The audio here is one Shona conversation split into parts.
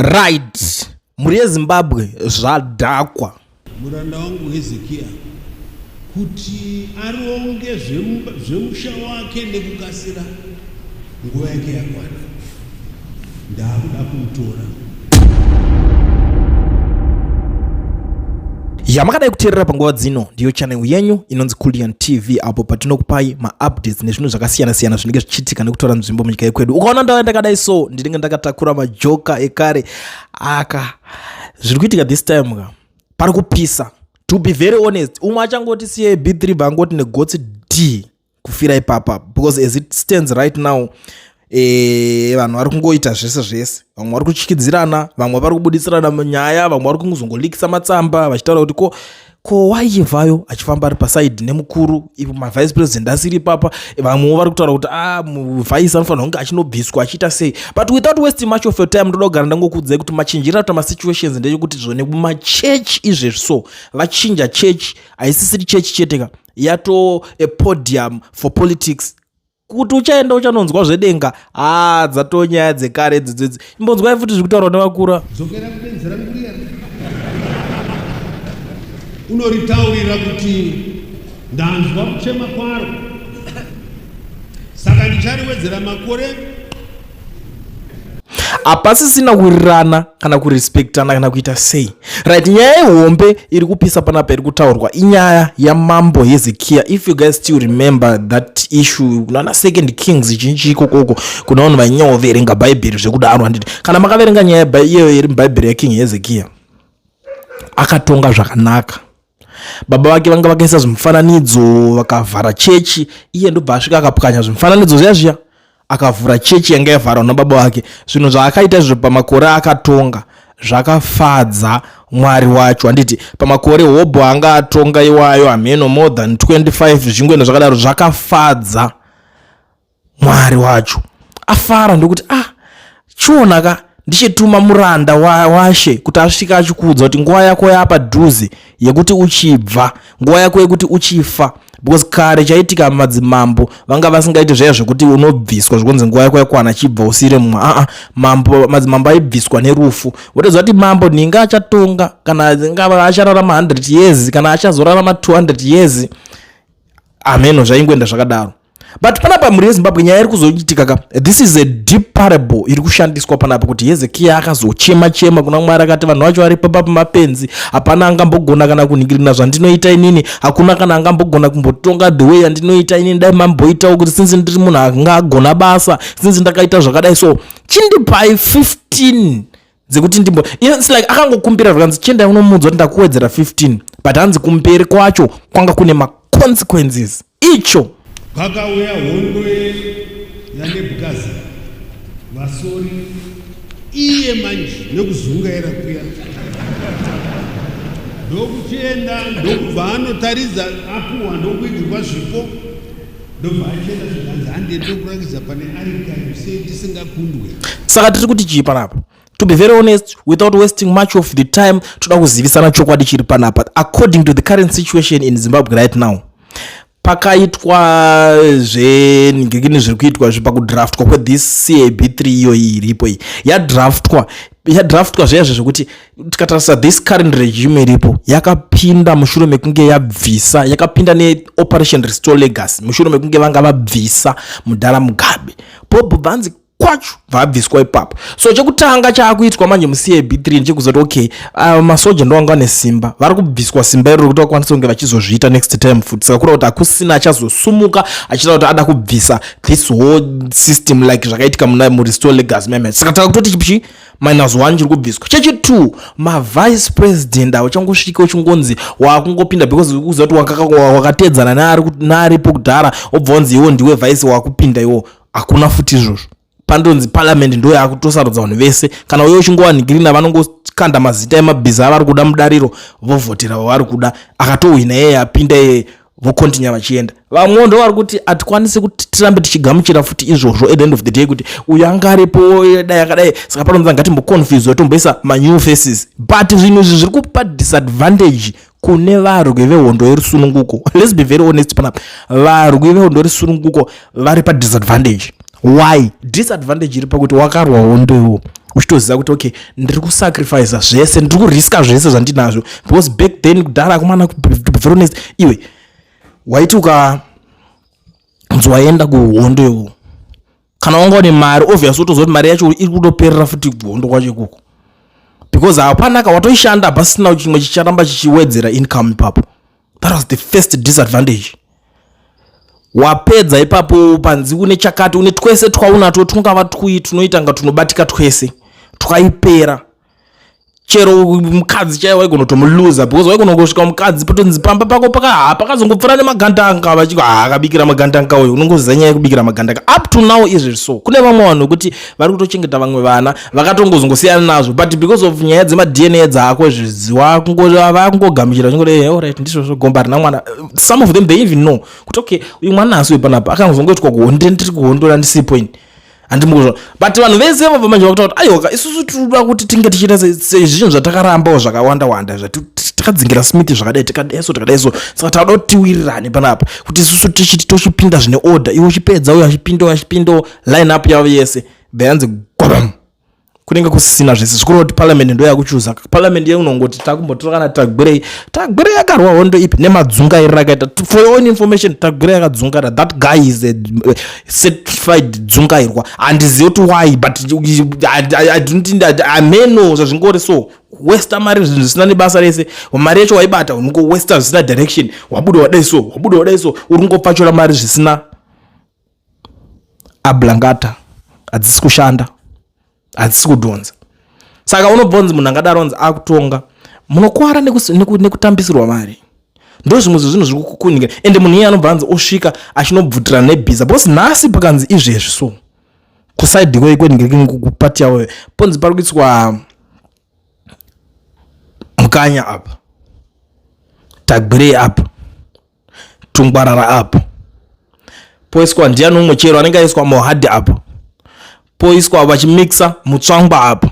Right. Muri Zimbabwe zvadhakwa. Muranda wangu Hezekia kuti aronge zvemusha wake nekukasira nguva yake yakwana. Ndakuda kumutora. Yamakadai kuteerera panguva dzino ndiyo channel yenyu inonzi Kulian TV apo patinokupai ma-updates nezvinhu zvakasiyana-siyana zvinenge zvichiitika nekutora nzvimbo munyika yekwedu. Ukaona ndawa ndakadai so ndinenge ndakatakura majoka ekare zviri kuitika this time pari kupisa. To be very honest, umwe achangoti B3 vangoti negotsi D kufira ipapa because as it stands right now vanhu vari kungoita zvese vamwe vari kuchikidzirana, vamwe vari kubudisirana munyaya, vamwe vari kungozongolikisa matsamba vachitaura kuti ko waivhayo achifamba ari pasaidi nemukuru ipo mavice president asiri papa, vamwe vari kutaura kuti vice anofanira kunge achinobviswa achiita sei. But without wasting much of your time ndoda kugara ndangokuudzai kuti machinjira kuti masituations ndechekuti zvone kumachechi izvezvi so vachinja chechi haisisiri chechi cheteka yato a podium for politics. Kuti uchaenda uchanonzwa zvedenga dzato nyaya dzekare dzidzidzi imbonzwai futi zvekutaurwa nevakura dzokera kudenzera mbuya unoritaurira kuti ndanzwa kuchema kwaro saka ndichariwedzera makore hapasisina kuwirirana kana kurespektana kana kuita sei. Right, nyaya yehombe iri kupisa panapa iri kutaurwa inyaya yamambo Hezekia. If you guys still remember that issue kunana second kings chinchi ikokoko kuna vanhu vanyoverenga bhaibheri zvekudaro handiti kana makaverenga nyaya iyo iri mubhaibheri yaking Hezekia akatonga zvakanaka. Baba vake vanga vakaisa zvimufananidzo vakavhara chechi, iye ndobva asvika akapwanya zvimufananidzo zviya akavhura chechi yanga yavharwa nababa vake. Zvinhu zvaakaita izvo pamakore akatonga zvakafadza Mwari wacho handiti. Pamakore Hobho anga atonga iwayo ameno more than 25 zvingwenda zvakadaro zvakafadza Mwari wacho. Afara ndokuti chionaka ndichituma muranda washe kuti asvika achikuudza kuti nguva yako yapadhuze yekuti uchibva, nguva yako yekuti uchifa. Because kare chaitika madzimambo vanga vasingaiti zvaya zvekuti unobviswa zvikonzi nguva yako yakwana achibva usire mumwe. Madzimambo aibviswa nerufu. Wotoziva kuti mambo ninga achatonga kana ngava achararama 100 years kana achazorarama 200 years ameno zvaingoenda zvakadaro. But panapa muri Zimbabwe nyaya iri kuzoitika this is a deep parable iri kushandiswa panapa kuti Hezekia akazochema kuna Mwari akati vanhu vacho vari papa pamapenzi hapana angambogona kana kuningirina zvandinoita inini, hakuna kana angambogona kumbotonga the way andinoita inini, dai mamboitawo kuti sinzi ndiri munhu angagona basa, sinzi ndakaita zvakadai so chindipai 15 dzekuti ndimbo it's like akangokumbira zvakanzi chienda unomuudza kuti ndakuwedzera 15 but hanzi kumberi kwacho kwanga kune ma consequences. Icho pakauya hondo yaNebhukazi vasori iye Manje nekuzungaira kuya ndokuchienda ndokubva anotaridza apuwa ndokuigirwa zvipo ndobva achienda zvikanzi hande ndokurakidza pane arikari tisingakundwe. Saka tiri kuti chii panapa? To be very honest, without wasting much of the time, toda kuzivisana chokwadi chiri panapa. According to the current situation in Zimbabwe right now, pakaitwa ngekini zviri kuitwa pakudraftwa kwethis CAB3 iyo iripo iyi yadraftwa zvaya zvekuti tikatarisa this current regime iripo yakapinda mushure mekunge yabvisa, yakapinda neoperation restore legacy mushure mekunge vanga vabvisa Mudhara Mugabe Bob Banzi kwacho vabviswa ipapo. So chekutanga chaakuitwa manje muCAB3 ndechekuzoti okay masoja ndo anga nesimba vari kubviswa simba iro kuti vakwanise kunge vachizozviita next time futi. Saka kura kuti hakusina achazosumuka achida kuti ada kubvisa this whole system like zvakaitika murestore legacy meme. Saka taka kutoti chipichi -1 chiri kubviswa. Chechi2 mavice president avo changosvika uchingonzi wakungopinda because ukuziva kuti wakatedzana naaripo kudhara obva onzi iwo ndiwe vice wakupinda iwo. Hakuna futi izvozvo. Pandonzi parliament ndo yakutosarudza vanhu vese kana uyo uchingowaningirina vanongokanda mazita emabhiza avari kuda mudariro vovhotera vavari kuda akatowina yeye apinda yeye vokontinya vachienda. Vamwe ndo vari kuti hatikwanisi kuti tirambe tichigamuchira futi izvozvo at the end of the day kuti uyu anga aripo dai akadai. Saka panonzi ngatimboconfuse tomboisa manew faces but zvinhu izvi zviri kupa disadvantage kune varwi vehondo yerusununguko. Let's be very honest panapa, varwi vehondo yerusununguko vari pa disadvantage. Why? Disadvantage iri pakuti wakarwa hondo iwo uchitoziva kuti okay ndiri kusacrifice zvese ndiri kuriska zvese zvandinazvo because back then kudhara kumana kuveronest iwe waiti ukanzwaenda kuhondo iwo kana wanga une mari obvious utozoti mari yacho iri kutoperera futi kuhondo kwacho ikoko because hapanaka watoishanda pasina chimwe chicharamba chichiwedzera income ipapo. That was the first disadvantage. Wapedza ipapo panzi une chakati une twese twaunato tungava tunoita nga tunobatika twese twaipera. Chero mukadzi chaiwo waigonotomuluza because waigonongosvika mukadzi potonzi pamba pako pakazongopfura nemagandanga vachiko akabikira magandanga uyu unongoziva nyaya yekubikira magandanga up to now izvi so kune vamwe vanhu kuti vari kutochengeta vamwe vana vakatongozongosiyana nazvo but because of nyaya dzema-DNA dzako vakungogamuchira chingoti alright ndizvo zvogomba rina mwana. Some of them they even know kuti okay uyu mwana asi wepanapa akangozongoitwa kuhondo ndiri kuhondora ndisipo ini andimuzvo but vanhu vese vabva manje vakuta kuti aiwa isusu tinoda kuti tinge tichiita zvinhu zvatakarambawo zvakawanda wanda zvatakadzingira smith zvakadai tikadaiso saka tauda kuti tiwirirane panapa kuti isusu tochipinda zvine order iwe uchipedza uyo achipindawo line up yavo yese beyanzi gwabam kunenge kusisina zvese zvikuru kuti parliament ndo yakuchuza parliament yeunongoti takumbotora kana tagwirei akarwa hondo ipi nemadzungairira akaita for your own information tagwirei akadzungaira that guy is a certified dzungairwa handizivi kuti why but I don't think that ameno zvazvingori so westa mari zvinhu zvisina nebasa rese mari yacho waibata unongowesta zvisina direction wabuda wadai so uri kungopfachora mari zvisina ablangata hadzisi kushanda hadzisi kudhonza. Saka unobvonzi munhu angadaronzi akutonga munokwara nekutambisirwa mari ndo zvimwe zvezvinhu zviri kukuningira ende munhu iye anobvanzi osvika achinobvutira nebhiza because nhasi pakanzi izvezvi so kusaidi kweningira kupati yavo ponzi pari kuiswa mukanya apa tagwirei apa tungwarara apa poiswa ndiani umwe chero anenge aiswa mohadhi apa poiswa vachimixa mutsvangwa apa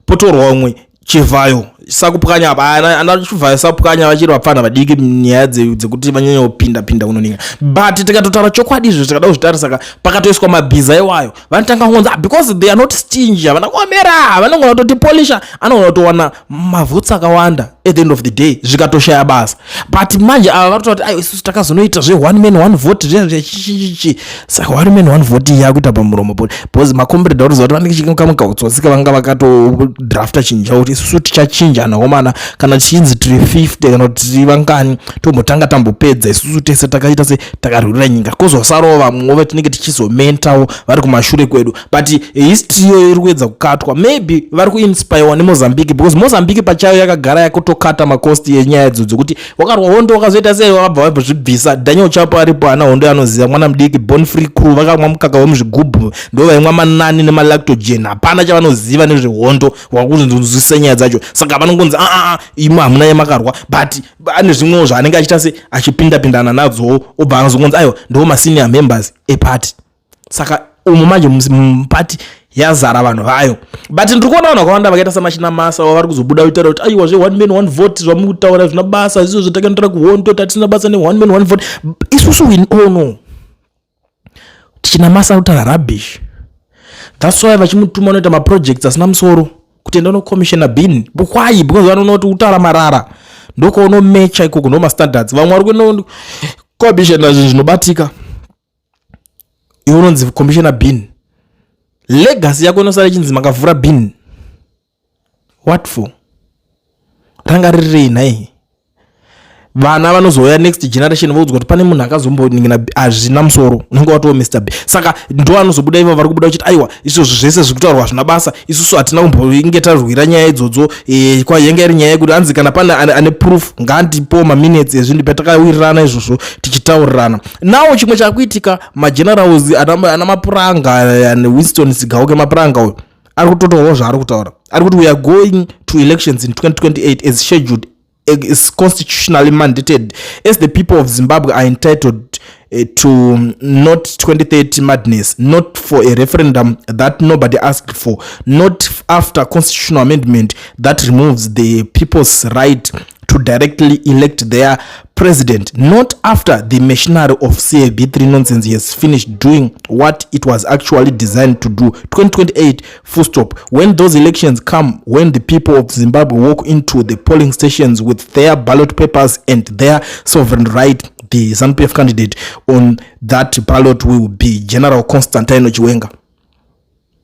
potorwa umwe chivhayo sakupwanya apa ana chivhayo sakupwanya vachiri vapfana vadiki nyaya dzekuti vanyanya kupinda unoninga but tikatotaura chokwadi izvo tikada kuzvitarisa saka pakatoiswa mabhiza iwayo vanotanga kungonza because they are not stingy havana kuomera vanongona kutoti polisha anogona kutowana mavhotsi akawanda at the end of the day zvikatoshaya basa but manje ava vatoti aiwa isusu takazonoita one man one vote zvechichichi saka one man one vote yakuita pamuromo because makomrade varuziva kuti vanenge chikamuka kutsosika vanga vakatodrafta chinhu chakuti isusu tichachinja naomana kana tichinzi tiri 50 kana kuti tiri vangani tombotanga tambopedza isusu tese takaita se takarwirira nyika kozosarawo vamwe tinenge tichizomentawo vari kumashure kwedu but history iyo iri kuedza kukatwa maybe vari kuinspirewa nemozambique because mozambique pachayo yakagara yakutokata makosti enyaya idzodzo kuti wakarwa hondo wakazoita sei wakabva vabvozvibvisa daniel chapo aripo ana hondo anoziva mwana mudiki born free crew vakamwa mukaka wemuzvigubhu ndo vaimwa manani nemalactogen hapana chavanoziva nezvehondo wakuzvinzwisisa nyaya dzacho saka vanongonzi imwe hamuna yemakarwa but ane zvimwewo zvaanenge achiita se achipindapindana nadzo obva anozongonzi aiwa ndo masenior members epati saka umu manje mupati yazara vanhu vayo but ndiri kuona vanhu vakawanda vakaita samachina masa vari kuzobuda kutaura kuti aiwa zve one man one vote zvamuri kutaura zvina basa izvo zvatakanotora kuhondo tatisina basa ne one man one vote isusu we all know tichina masa kutaura rubbish. That's why vachimutuma unoita maprojects asina musoro kuti enda unokomishona bin why because vanoona kuti kutaura marara ndokounomecha ikoko ndomastandards vamwe vari kuenda komishona zvinhu zvinobatika iwe unonzi komishona bin legacy yako inosara ichinzi makavhura bin what for ranga ririrei nhai vana vanozouya next generation voudzwa kuti pane munhu akazomboningina hazvina musoro unenge watowo Mr. B saka ndo anozobuda ivo vari kubuda uchiti aiwa izvozvo zvese zviri kutaurwa zvina basa isusu hatina kumbonge tarwira nyaya idzodzo kwayenge iri nyaya yekuti anzi kana pane ane proof ngaandipo maminutes ezvinhu patakawirirana izvozvo tichitaurirana nawo chimwe chakuitika magenerals ana mapuranga Winston Sigauke mapuranga uyu ari kutotaurawo zvaari kutaura ari kuti we are going to elections in 2028 as scheduled is constitutionally mandated as the people of Zimbabwe are entitled to not 2030 madness, not for a referendum that nobody asked for, not after constitutional amendment that removes the people's right to directly elect their president, not after the machinery of CAB3 nonsense has finished doing what it was actually designed to do. 2028, full stop. When those elections come, when the people of Zimbabwe walk into the polling stations with their ballot papers and their sovereign right, the ZANU-PF candidate on that ballot will be General Consultancy Chiwenga.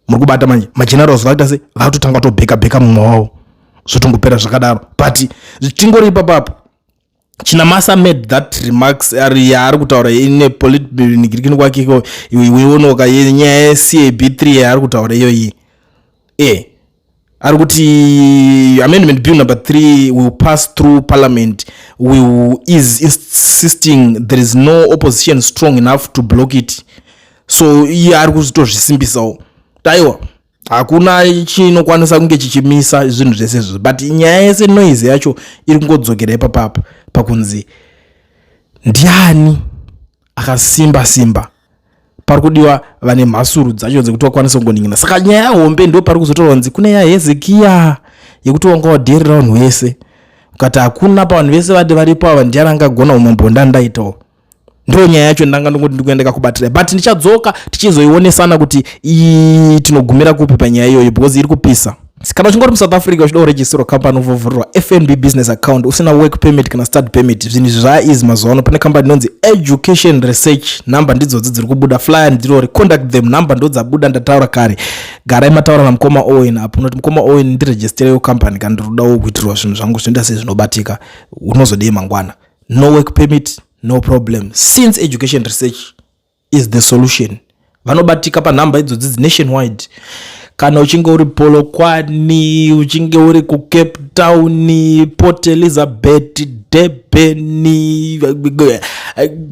Murikubata manje magenerals vaita se vatotanga tobheka mumwe zvotongopera zvakadaro, but zvichingori papapo Chinamasa made that remarks ari kutaura ine politbirikini kwake iko iweonoka yenyaya CAB3 yaari kutaura iyoyi ari kuti amendment bill number 3 will pass through parliament, is insisting there is no opposition strong enough to block it. So iye ari kuzvitozvisimbisawo taiwa hakuna chinokwanisa kunge chichimisa zvinhu zvese, but nyaya yese noise yacho iri kungodzokera ipapapo pakunzi ndiani akasimba pari kudiwa vane mhasuru dzacho dzekuti vakwanisa kungoningina. Saka nyaya hombe ndo pari kuzotaura kunzi kune yaHezekia yekuti wanga wadherera vanhu vese, ukati hakuna pavanhu vese vati varipo ava ndiani angagona umambo ndandaitawo. Ndo nyaya yacho ndanga ndongoti ndikuendeka kubatira, but ndichadzoka tichizoionesana kuti tinogumira kupi panyaya iyoyo because iri kupisa. Kana uchingori muSouth Africa uchida kuregisterwa company uvovhurwa FNB business account usina work permit kana study permit, zvinhu zvaizi mazuva pane company inonzi Education Research, number ndidzo dziri kubuda, flyer ndiro contact them, number ndo dzabuda ndataura kare. Garai mataura namukoma Owen apo, noti mukoma Owen ndiregisterewo company kana ndirudawo kuitirwa zvinhu zvangu zvinoita sezvinobatika unozodei mangwana. No work permit, no problem, since Education Research is the solution. Vanobatika pa number idzo dzidzi nationwide. Kana uchinge uri Polokwane, uchinge uri ku Cape Town, Port Elizabeth, Durban,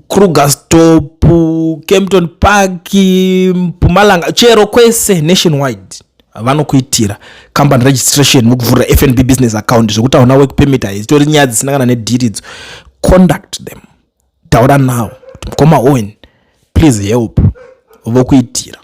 Krugersdorp, Kempton Park, Mpumalanga, chero kwese nationwide vanokuitira company registration mukuvhura FNB business account zvokuti hauna work permit haisitori nyaya dzisinangana nedhiri idzo. Contact them, taura nawo mukoma Owen, please help, vokuitira.